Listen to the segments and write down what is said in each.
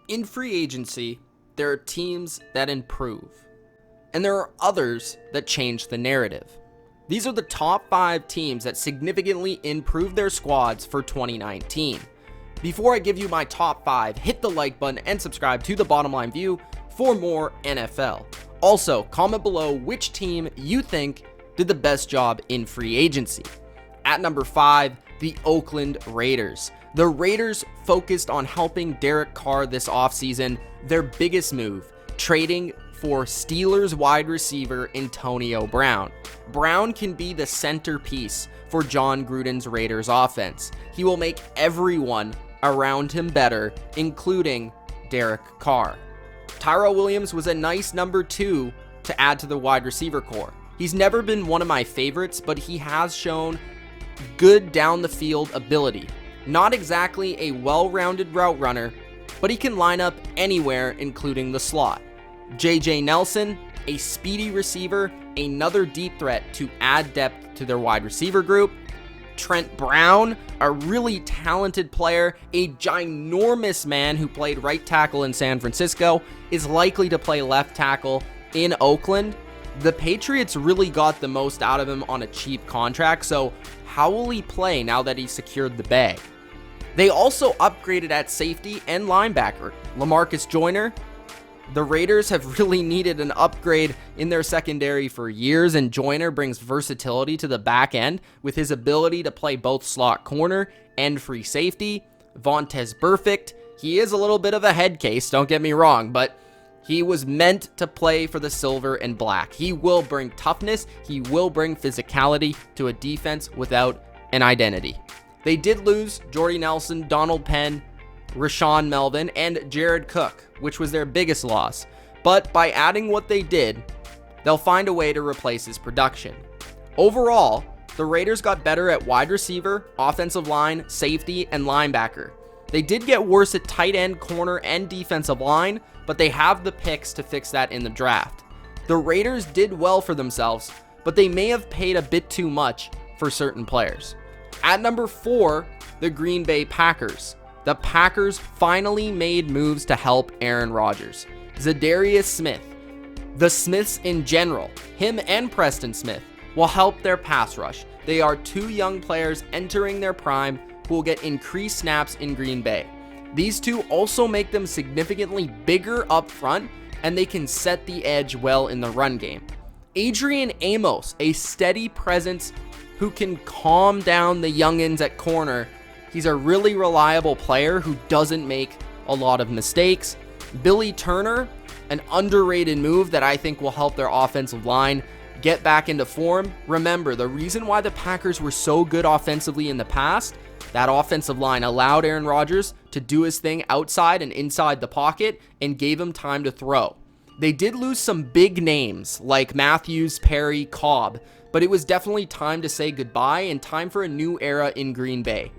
In free agency, there are teams that improve, and there are others that change the narrative. These are the top 5 teams that significantly improved their squads for 2019. Before I give you my top 5, hit the like button and subscribe to The Bottom Line View for more NFL. Also, comment below which team you think did the best job in free agency. At number 5, the Oakland Raiders. The Raiders focused on helping Derek Carr this offseason, their biggest move, trading for Steelers wide receiver Antonio Brown. Brown can be the centerpiece for John Gruden's Raiders offense. He will make everyone around him better, including Derek Carr. Tyrell Williams was a nice number 2 to add to the wide receiver core. He's never been one of my favorites, but he has shown good down the field ability. Not exactly a well-rounded route runner, but he can line up anywhere, including the slot. JJ Nelson, a speedy receiver, another deep threat to add depth to their wide receiver group. Trent Brown, a really talented player, a ginormous man who played right tackle in San Francisco, is likely to play left tackle in Oakland. The Patriots really got the most out of him on a cheap contract, so how will he play now that he secured the bag? They also upgraded at safety and linebacker. LaMarcus Joyner. The Raiders have really needed an upgrade in their secondary for years, and Joyner brings versatility to the back end with his ability to play both slot corner and free safety. Vontaze Burfict, he is a little bit of a head case, don't get me wrong, but he was meant to play for the silver and black. He will bring toughness, he will bring physicality to a defense without an identity. They did lose Jordy Nelson, Donald Penn, Rashawn Melvin, and Jared Cook, which was their biggest loss. But by adding what they did, they'll find a way to replace his production. Overall, the Raiders got better at wide receiver, offensive line, safety, and linebacker. They did get worse at tight end, corner, and defensive line, but they have the picks to fix that in the draft. The Raiders did well for themselves, but they may have paid a bit too much for certain players. At number 4, the Green Bay Packers. The Packers finally made moves to help Aaron Rodgers. Zadarius Smith, the Smiths in general, him and Preston Smith, will help their pass rush. They are 2 young players entering their prime who will get increased snaps in Green Bay. These 2 also make them significantly bigger up front, and they can set the edge well in the run game. Adrian Amos, a steady presence who can calm down the youngins at corner. He's a really reliable player who doesn't make a lot of mistakes. Billy Turner, an underrated move that I think will help their offensive line get back into form. Remember, the reason why the Packers were so good offensively in the past, that offensive line allowed Aaron Rodgers to do his thing outside and inside the pocket and gave him time to throw. They did lose some big names like Matthews, Perry, Cobb, but it was definitely time to say goodbye and time for a new era in Green Bay.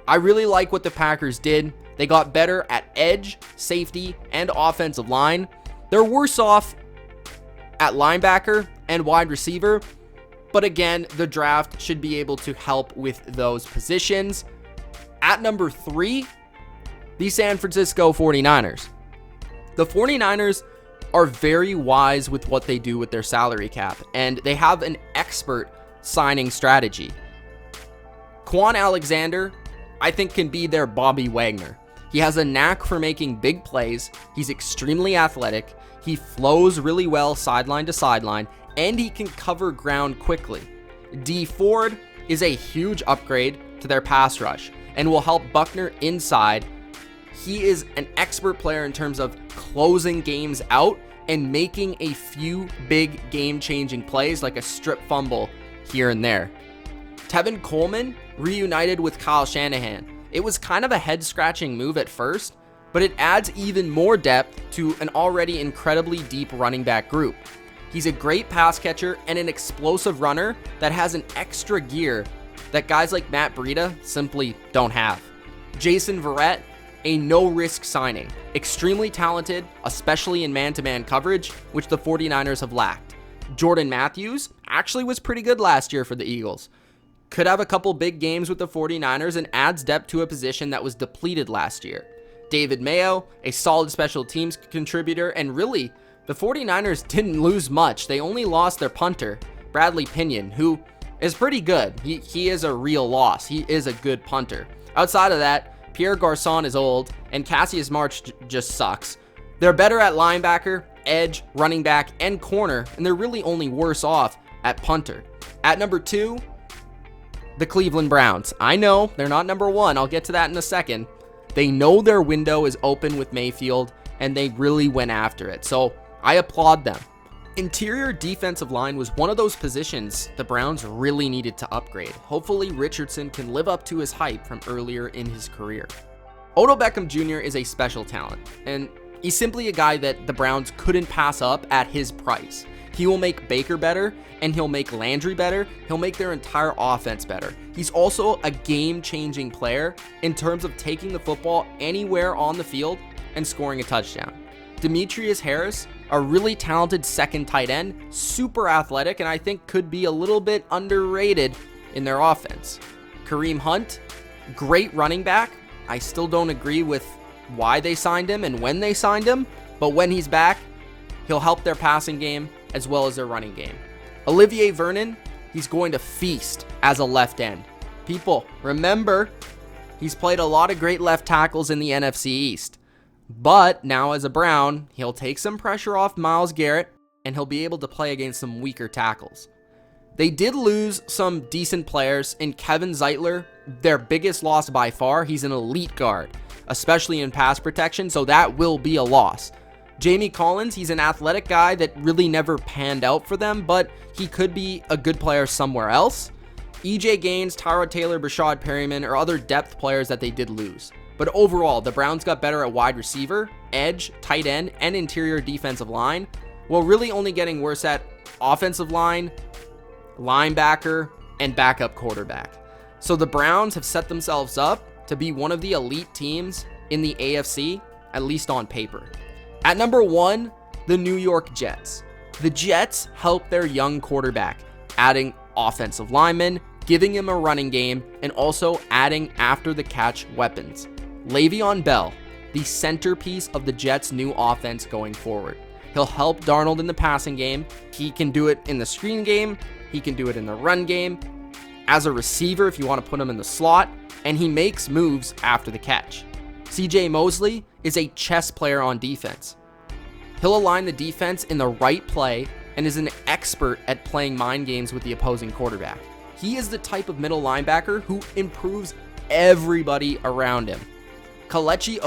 I really like what the Packers did. They got better at edge, safety, and offensive line. They're worse off at linebacker and wide receiver, but again, the draft should be able to help with those positions. At number 3, the San Francisco 49ers. The 49ers are very wise with what they do with their salary cap, and they have an expert signing strategy. Quan Alexander, I think, can be their Bobby Wagner. He has a knack for making big plays. He's extremely athletic. He flows really well sideline to sideline, and he can cover ground quickly. Dee Ford is a huge upgrade to their pass rush and will help Buckner inside. He is an expert player in terms of closing games out and making a few big game-changing plays like a strip fumble here and there. Tevin Coleman reunited with Kyle Shanahan. It was kind of a head-scratching move at first, but it adds even more depth to an already incredibly deep running back group. He's a great pass catcher and an explosive runner that has an extra gear that guys like Matt Breida simply don't have. Jason Verrett, a no-risk signing. Extremely talented, especially in man-to-man coverage, which the 49ers have lacked. Jordan Matthews actually was pretty good last year for the Eagles. Could have a couple big games with the 49ers and adds depth to a position that was depleted last year. David Mayo, a solid special teams contributor, and really, the 49ers didn't lose much. They only lost their punter, Bradley Pinion, who is pretty good. He is a real loss. He is a good punter. Outside of that, Pierre Garçon is old, and Cassius March just sucks. They're better at linebacker, edge, running back, and corner, and they're really only worse off at punter. At number 2, the Cleveland Browns. I know they're not number 1. I'll get to that in a second. They know their window is open with Mayfield, and they really went after it. So I applaud them. Interior defensive line was one of those positions the Browns really needed to upgrade. Hopefully Richardson can live up to his hype from earlier in his career. Odell Beckham Jr. is a special talent, and he's simply a guy that the Browns couldn't pass up at his price. He will make Baker better, and he'll make Landry better. He'll make their entire offense better. He's also a game-changing player in terms of taking the football anywhere on the field and scoring a touchdown. Demetrius Harris, a really talented second tight end, super athletic, and I think could be a little bit underrated in their offense. Kareem Hunt, great running back. I still don't agree with why they signed him and when they signed him, but when he's back, he'll help their passing game as well as their running game. Olivier Vernon, he's going to feast as a left end. People, remember, he's played a lot of great left tackles in the NFC East. But now as a Brown, he'll take some pressure off Myles Garrett, and he'll be able to play against some weaker tackles. They did lose some decent players in Kevin Zeitler, their biggest loss by far. He's an elite guard, especially in pass protection, so that will be a loss. Jamie Collins, he's an athletic guy that really never panned out for them, but he could be a good player somewhere else. EJ Gaines, Tyrod Taylor, Brashad Perryman are other depth players that they did lose. But overall, the Browns got better at wide receiver, edge, tight end, and interior defensive line, while really only getting worse at offensive line, linebacker, and backup quarterback. So the Browns have set themselves up to be one of the elite teams in the AFC, at least on paper. At number 1, the New York Jets. The Jets helped their young quarterback, adding offensive linemen, giving him a running game, and also adding after-the-catch weapons. Le'Veon Bell, the centerpiece of the Jets' new offense going forward. He'll help Darnold in the passing game. He can do it in the screen game. He can do it in the run game. As a receiver, if you want to put him in the slot, and he makes moves after the catch. CJ Mosley is a chess player on defense. He'll align the defense in the right play and is an expert at playing mind games with the opposing quarterback. He is the type of middle linebacker who improves everybody around him. Kelechi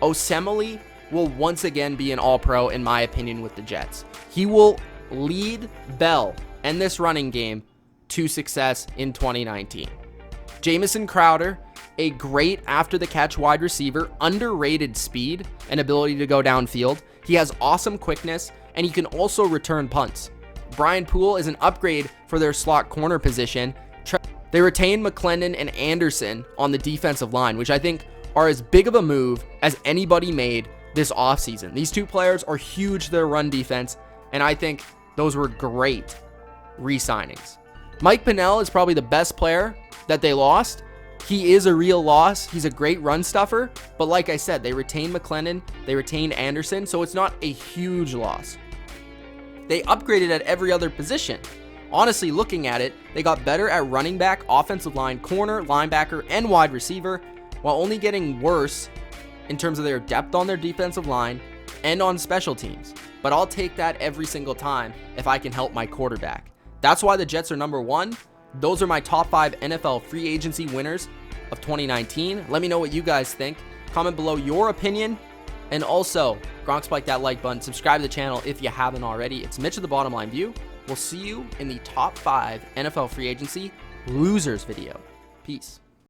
Osemele will once again be an all-pro in my opinion with the Jets. He will lead Bell and this running game to success in 2019. Jamison Crowder, a great after-the-catch wide receiver, underrated speed and ability to go downfield. He has awesome quickness, and he can also return punts. Brian Poole is an upgrade for their slot corner position. They retained McClendon and Anderson on the defensive line, which I think are as big of a move as anybody made this offseason. These two players are huge to their run defense, and I think those were great re-signings. Mike Pennell is probably the best player that they lost. He is a real loss. He's a great run stuffer, but like I said, they retained McClendon, they retained Anderson, so it's not a huge loss. They upgraded at every other position. Honestly, looking at it, they got better at running back, offensive line, corner, linebacker, and wide receiver, while only getting worse in terms of their depth on their defensive line and on special teams. But I'll take that every single time if I can help my quarterback. That's why the Jets are number 1. Those are my top 5 NFL free agency winners of 2019. Let me know what you guys think. Comment below your opinion. And also, Gronk spike that like button. Subscribe to the channel if you haven't already. It's Mitch of TheBottomLineView. We'll see you in the top 5 NFL free agency losers video. Peace.